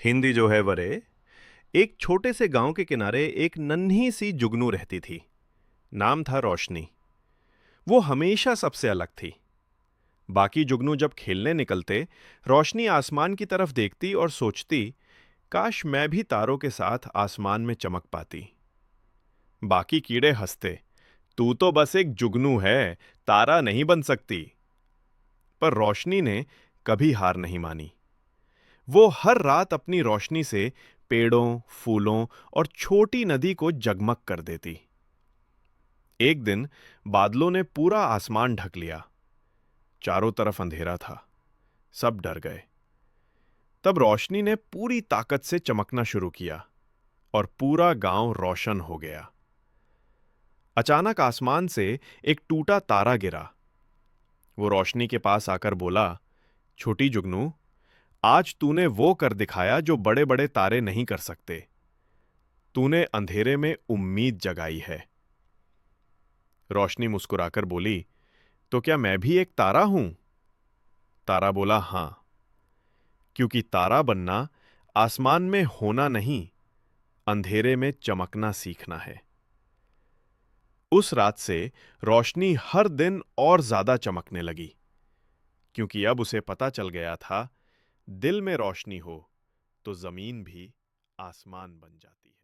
हिंदी जो है वरे। एक छोटे से गांव के किनारे एक नन्ही सी जुगनू रहती थी। नाम था रोशनी। वो हमेशा सबसे अलग थी। बाकी जुगनू जब खेलने निकलते, रोशनी आसमान की तरफ देखती और सोचती, काश मैं भी तारों के साथ आसमान में चमक पाती। बाकी कीड़े हंसते, तू तो बस एक जुगनू है, तारा नहीं बन सकती। पर रोशनी ने कभी हार नहीं मानी। वो हर रात अपनी रोशनी से पेड़ों, फूलों और छोटी नदी को जगमग कर देती। एक दिन बादलों ने पूरा आसमान ढक लिया। चारों तरफ अंधेरा था। सब डर गए। तब रोशनी ने पूरी ताकत से चमकना शुरू किया और पूरा गांव रोशन हो गया। अचानक आसमान से एक टूटा तारा गिरा। वो रोशनी के पास आकर बोला, छोटी जुगनू, आज तूने वो कर दिखाया जो बड़े बड़े तारे नहीं कर सकते। तूने अंधेरे में उम्मीद जगाई है। रोशनी मुस्कुराकर बोली, तो क्या मैं भी एक तारा हूं? तारा बोला, हां, क्योंकि तारा बनना आसमान में होना नहीं, अंधेरे में चमकना सीखना है। उस रात से रोशनी हर दिन और ज्यादा चमकने लगी, क्योंकि अब उसे पता चल गया था, दिल में रोशनी हो तो जमीन भी आसमान बन जाती है।